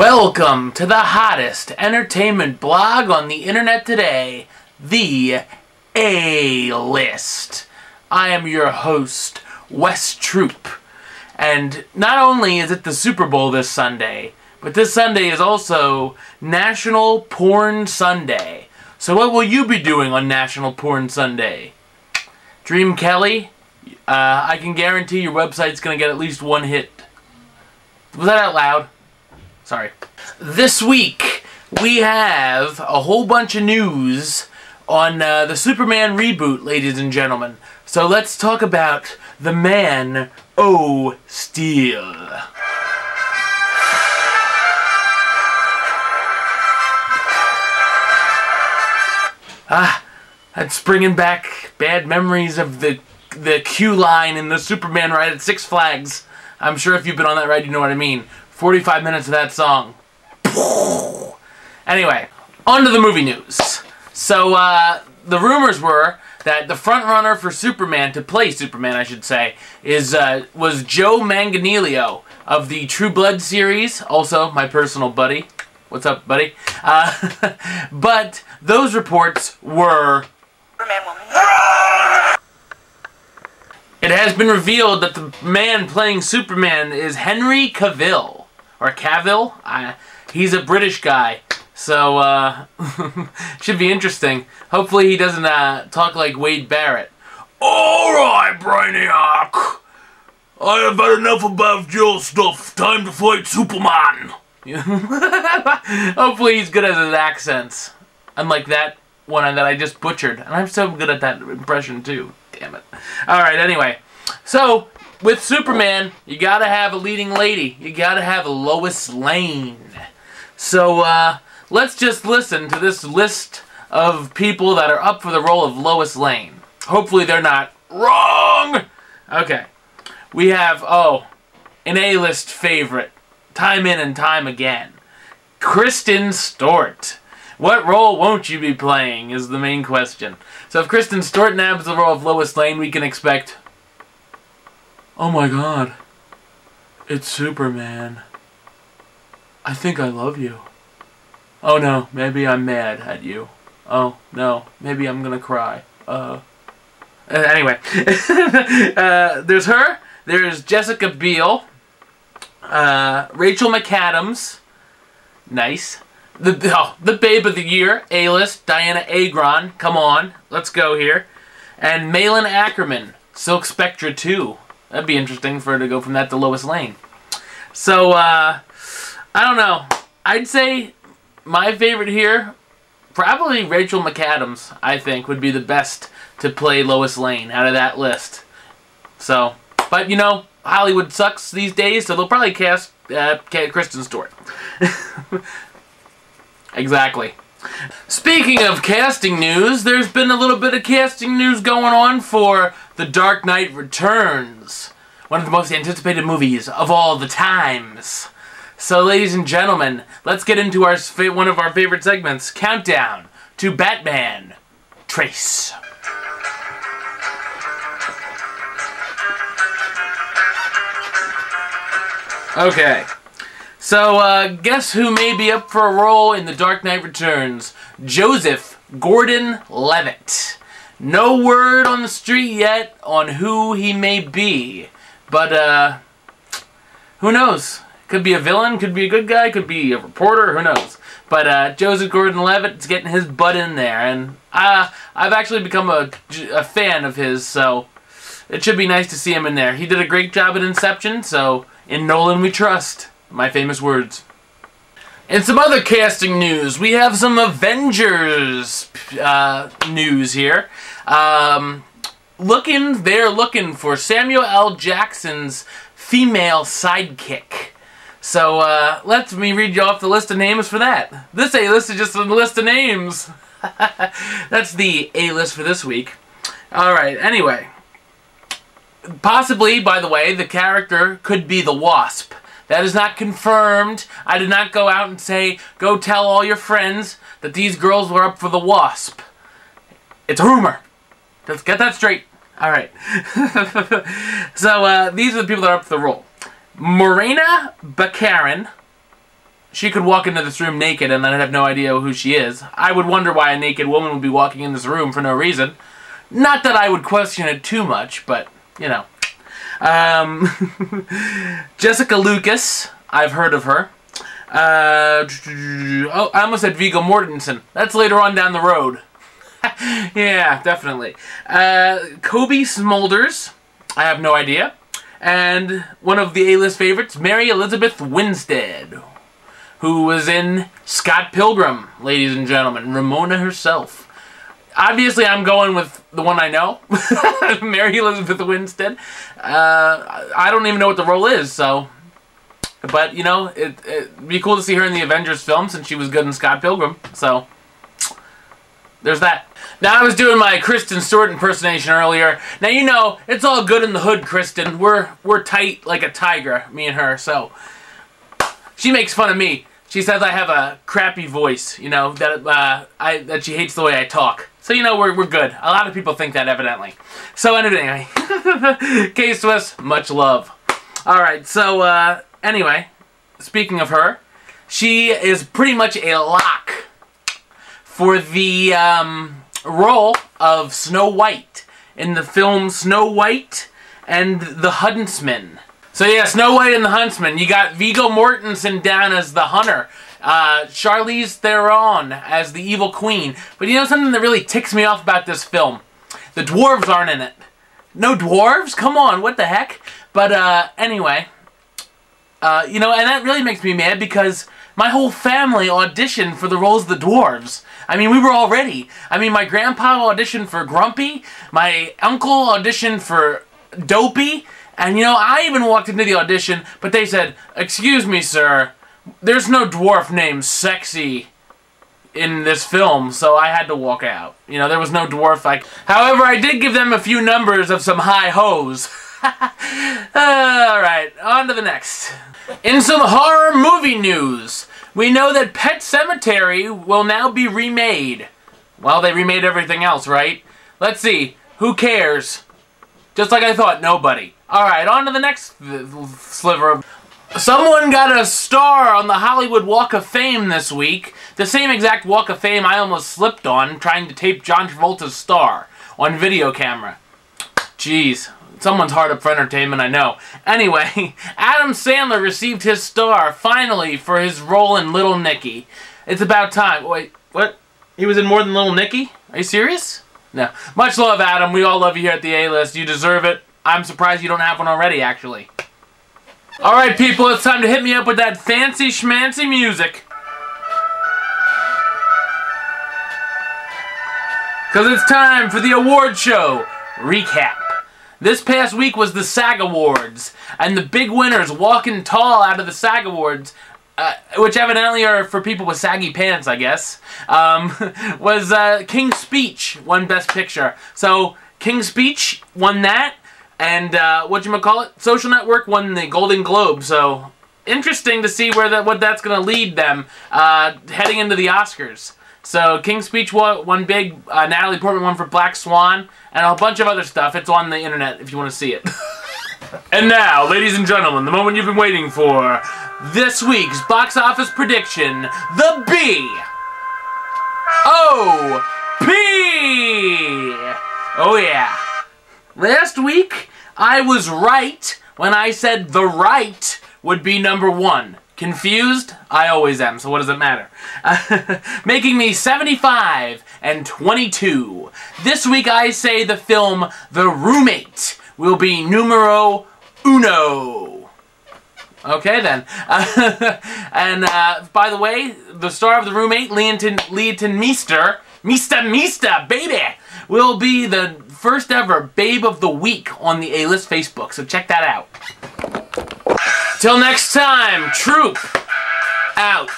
Welcome to the hottest entertainment blog on the internet today, the A-List. I am your host, Wes Troop, and not only is it the Super Bowl this Sunday, but this Sunday is also National Porn Sunday. So what will you be doing on National Porn Sunday? Dream Kelly, I can guarantee your website's going to get at least one hit. Was that out loud? Sorry. This week, we have a whole bunch of news on the Superman reboot, ladies and gentlemen. So let's talk about the Man O' Steel. That's bringing back bad memories of the queue line in the Superman ride at Six Flags. I'm sure if you've been on that ride, you know what I mean. 45 minutes of that song. Anyway, on to the movie news. So, the rumors were that the frontrunner for Superman, to play Superman, I should say, was Joe Manganiello of the True Blood series, also my personal buddy. What's up, buddy? But those reports were... It has been revealed that the man playing Superman is Henry Cavill. Or Cavill? He's a British guy. So, should be interesting. Hopefully he doesn't talk like Wade Barrett. Alright, Brainiac! I have had enough about your stuff. Time to fight Superman! Hopefully he's good at his accents. Unlike that one that I just butchered. And I'm so good at that impression too. Damn it. Alright, anyway. So, with Superman, you gotta have a leading lady. You gotta have a Lois Lane. So, let's just listen to this list of people that are up for the role of Lois Lane. Hopefully they're not wrong! Okay. We have, an A-list favorite. Time in and time again. Kristen Stewart. What role won't you be playing is the main question. So if Kristen Stewart nabs the role of Lois Lane, we can expect... Oh my god. It's Superman. I think I love you. Oh no, maybe I'm mad at you. Oh no, maybe I'm gonna cry. Anyway. There's her. There's Jessica Biel. Rachel McAdams. Nice. The babe of the year, A-list, Diana Agron. Come on, let's go here. And Malin Ackerman, Silk Spectra 2. That'd be interesting for her to go from that to Lois Lane. So, I don't know. I'd say my favorite here, probably Rachel McAdams, I think, would be the best to play Lois Lane out of that list. So, but you know, Hollywood sucks these days, so they'll probably cast Kristen Stewart. Exactly. Speaking of casting news, there's been a little bit of casting news going on for The Dark Knight Returns, one of the most anticipated movies of all the times. So, ladies and gentlemen, let's get into one of our favorite segments, Countdown to Batman Trace. Okay. So, guess who may be up for a role in The Dark Knight Returns? Joseph Gordon-Levitt. No word on the street yet on who he may be. But, who knows? Could be a villain, could be a good guy, could be a reporter, who knows? But, Joseph Gordon-Levitt's getting his butt in there. And, I've actually become a fan of his, so it should be nice to see him in there. He did a great job at Inception, so in Nolan we trust. My famous words. In some other casting news, we have some Avengers news here. They're looking for Samuel L. Jackson's female sidekick. So, let me read you off the list of names for that. This A-list is just a list of names. That's the A-list for this week. Alright, anyway. Possibly, by the way, the character could be the Wasp. That is not confirmed. I did not go out and say, go tell all your friends that these girls were up for the Wasp. It's a rumor. Let's get that straight. Alright. So, these are the people that are up for the role. Morena Baccarin, she could walk into this room naked and I'd have no idea who she is. I would wonder why a naked woman would be walking in this room for no reason. Not that I would question it too much, but, you know. Jessica Lucas, I've heard of her. Oh, I almost said Viggo Mortensen. That's later on down the road. Yeah, definitely. Kobe Smulders, I have no idea. And one of the A-list favorites, Mary Elizabeth Winstead, who was in Scott Pilgrim, ladies and gentlemen. Ramona herself. Obviously, I'm going with the one I know. Mary Elizabeth Winstead. I don't even know what the role is, so... But, you know, it'd be cool to see her in the Avengers film since she was good in Scott Pilgrim. So, there's that. Now, I was doing my Kristen Stewart impersonation earlier. Now, you know, it's all good in the hood, Kristen. We're tight like a tiger, me and her, so... She makes fun of me. She says I have a crappy voice, you know, that she hates the way I talk. So, you know, we're good. A lot of people think that, evidently. So, anyway. K-Swiss, much love. Alright, so, anyway, speaking of her, she is pretty much a lock for the role of Snow White in the film Snow White and the Huntsman. So yeah, Snow White and the Huntsman. You got Viggo Mortensen down as the hunter, Charlize Theron as the evil queen. But you know something that really ticks me off about this film? The dwarves aren't in it. No dwarves? Come on, what the heck? But anyway... you know, and that really makes me mad because my whole family auditioned for the roles of the dwarves. I mean, we were all ready. I mean, my grandpa auditioned for Grumpy, my uncle auditioned for Dopey, and you know, I even walked into the audition, but they said, "Excuse me, sir, there's no dwarf named Sexy in this film," so I had to walk out. You know, there was no dwarf. However, I did give them a few numbers of some high hoes. Alright, on to the next. In some horror movie news, we know that Pet Sematary will now be remade. Well, they remade everything else, right? Let's see. Who cares? Just like I thought, nobody. Alright, on to the next sliver of... Someone got a star on the Hollywood Walk of Fame this week. The same exact Walk of Fame I almost slipped on trying to tape John Travolta's star on video camera. Jeez. Someone's hard up for entertainment, I know. Anyway, Adam Sandler received his star, finally, for his role in Little Nicky. It's about time. Wait, what? He was in more than Little Nicky? Are you serious? No. Much love, Adam. We all love you here at the A-List. You deserve it. I'm surprised you don't have one already, actually. Alright, people, it's time to hit me up with that fancy schmancy music. Because it's time for the award show recap. This past week was the SAG Awards, and the big winners walking tall out of the SAG Awards, which evidently are for people with saggy pants, I guess, was King's Speech won Best Picture. So, King's Speech won that, and whatchamacallit, Social Network won the Golden Globe, so interesting to see where what that's going to lead them heading into the Oscars. So, King's Speech won big, Natalie Portman won for Black Swan, and a bunch of other stuff. It's on the internet if you want to see it. And now, ladies and gentlemen, the moment you've been waiting for, this week's box office prediction, the B.O.P. Oh yeah. Last week, I was right when I said The Right would be #1. Confused? I always am, so what does it matter? Making me 75 and 22. This week I say the film The Roommate will be numero uno. Okay then. And by the way, the star of The Roommate, Leeton Meester, baby, will be the first ever Babe of the Week on the A-List Facebook, so check that out. Till next time, Troop out.